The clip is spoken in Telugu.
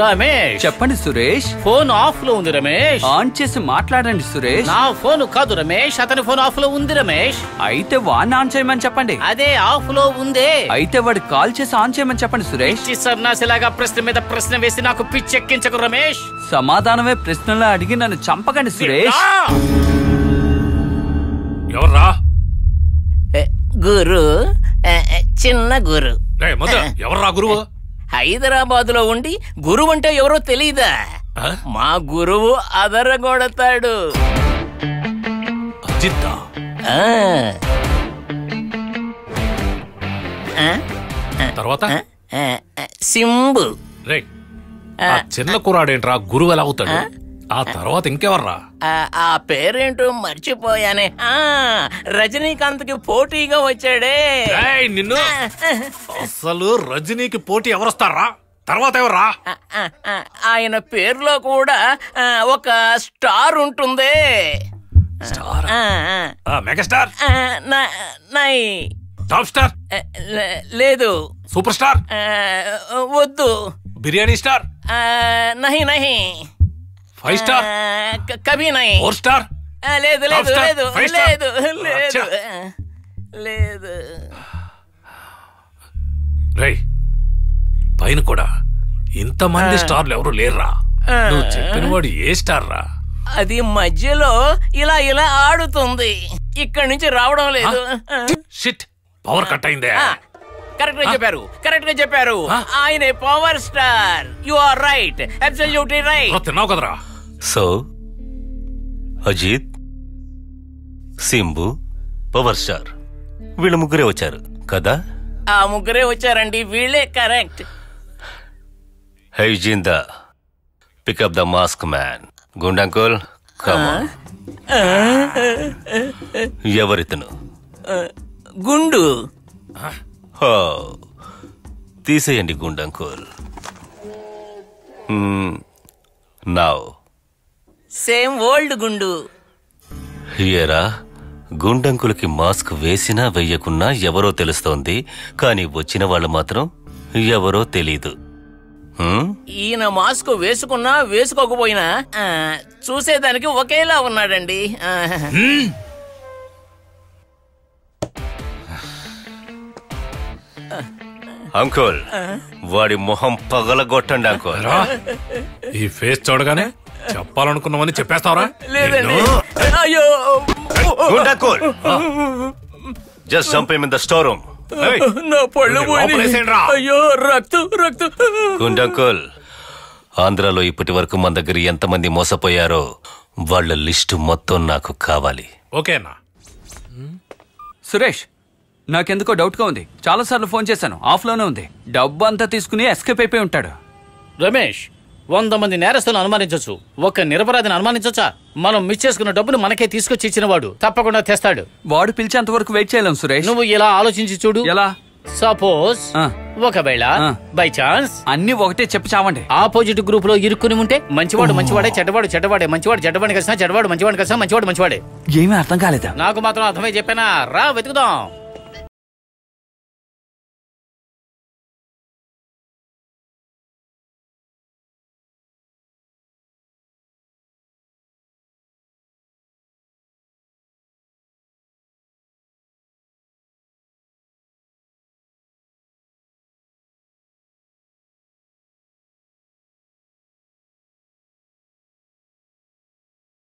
రమేష్ చెప్పండి సురేష్. ఫోన్ ఆఫ్ లో ఉంది రమేష్. ఆన్ చేసి మాట్లాడండి సురేష్. నా ఫోన్ కాదు రమేష్, అతని ఫోన్ ఆఫ్ లో ఉంది రమేష్. అయితే వాడిని ఆన్ చేయమని చెప్పండి. అదే ఆఫ్ లో ఉందే. అయితే వాడికి కాల్ చేసి ఆన్ చేయమని చెప్పండి సురేష్. సన్నాసిలాగా ప్రశ్న మీద ప్రశ్న వేసి నాకు పిచ్చెక్కించకు రమేష్. సమాధానమే ప్రశ్నలో అడిగి నన్ను చంపకండి సురేష్. ఎవర్రా? గురు, చిన్న గురు. ఎవర్రా గురువు? హైదరాబాద్ లో ఉండి గురువు అంటే ఎవరో తెలీదా? మా గురువు అదరగొడతాడు. తర్వాత సింబు. చిన్న కురాడేంట్రా గురువు ఎలా అవుతాడు? ఆ తర్వాత ఇంకెవర్రా? ఆ పేరేంటో మర్చిపోయానే. రజనీకాంత్ కి పోటీగా వచ్చాడే. నిన్ను అసలు రజనీకి పోటీ ఎవరొస్తారా? తర్వాత ఎవర్రా? ఆయన పేరులో కూడా ఒక స్టార్ ఉంటుంది. మెగాస్టార్? Top star? లేదు. Super star? వద్దు. బిర్యానీ స్టార్? నహి నహి. 5 స్టార్? కభీ నహి. 4 స్టార్? లేదు లేదు లేదు లేదు లేదు లేదు. రేయ్, పైన కూడా ఇంతమంది స్టార్లు ఎవరు లేర్రా. నువ్వు చెప్పిన వాడు ఏ స్టార్ రా? అది మధ్యలో ఇలా ఇలా ఆడుతుంది, ఇక్కడి నుంచి రావడం లేదు. షిట్, పవర్ కట్ అయిందే. కరెక్ట్ గా చెప్పారు, కరెక్ట్ గా చెప్పారు. ఆయన power star. You are right, absolutely right. తిన్నావు కదరా. So Ajith, Simbu, power star వీళ్ళ ముగ్గురే వచ్చారు కదా? ఆ ముగ్గురే వచ్చారండి, వీళ్ళే కరెక్ట్. హై జిందా, పికప్ ద మాస్క్ మ్యాన్. గుండంకుల్, కమ్ ఆన్. ఎవరితను? గుండు. తీసేయండి గుండంకుల్. నౌ సేమ్ ఓల్డ్ గుండు. హియరా, గుండంకులకి మాస్క్ వేసినా వెయ్యకున్నా ఎవరో తెలుస్తోంది, కానీ వచ్చిన వాళ్ళు మాత్రం ఎవరో తెలీదు. ఈయన మాస్క్ వేసుకున్నా వేసుకోకపోయినా చూసేదానికి ఒకేలా ఉన్నాడండి. అంకుల్, వాడి మొహం పగలగొట్టండి అంకుల్. ఈ ఫేస్ చూడగానే చెప్పాలనుకున్నామని చెప్పేస్తావరా? లేదండి. అయ్యో గుండంకుల్, just jump him in the store room. నా పళ్ళు పోయినాయి. అయ్యో రక్తం రక్తం. గుండంకుల్, ఆంధ్రాలో ఇప్పటి వరకు మన దగ్గర ఎంతమంది మోసపోయారో వాళ్ళ లిస్టు మొత్తం నాకు కావాలి. ఓకేనా? సురేష్, నాకెందుకో డౌట్ గా ఉంది. చాలా సార్లు ఫోన్ చేశాను, ఆఫ్ లోనే ఉంది. డబ్బు అంతా తీసుకుని ఎస్కేప్ అయిపోయి ఉంటాడు. రమేష్, 100 మంది నేరస్తులను అనుమానించొచ్చు, ఒక నిరపరాధిని అనుమానించొచ్చా? మనం మిస్ చేసుకున్న డబ్బును మనకే తీసుకొచ్చి ఇచ్చిన వాడు తప్పకుండా తెస్తాడు. వాడు పిలిచేంత వరకు వెయిట్ చేయలేం సురేష్. నువ్వు ఇలా ఆలోచించి చూడు. ఎలా? సపోజ్ ఒకవేళ బై ఛాన్స్ అన్ని ఒకటే చెప్పి చావండి. ఆపోజిట్ గ్రూప్ లో ఇరుక్కుని ఉంటే మంచివాడు మంచివాడే, చెడ్డవాడు చెడ్డవాడే, మంచివాడు చెడ్డవాడిని కలిసినా చెడ్డవాడు మంచివాడిని కలిసినా మంచివాడు మంచివాడే. ఏమీ అర్థం కాలేదా? నాకు మాత్రం అర్థమై చెప్పానా? రా వెతుకుదాం.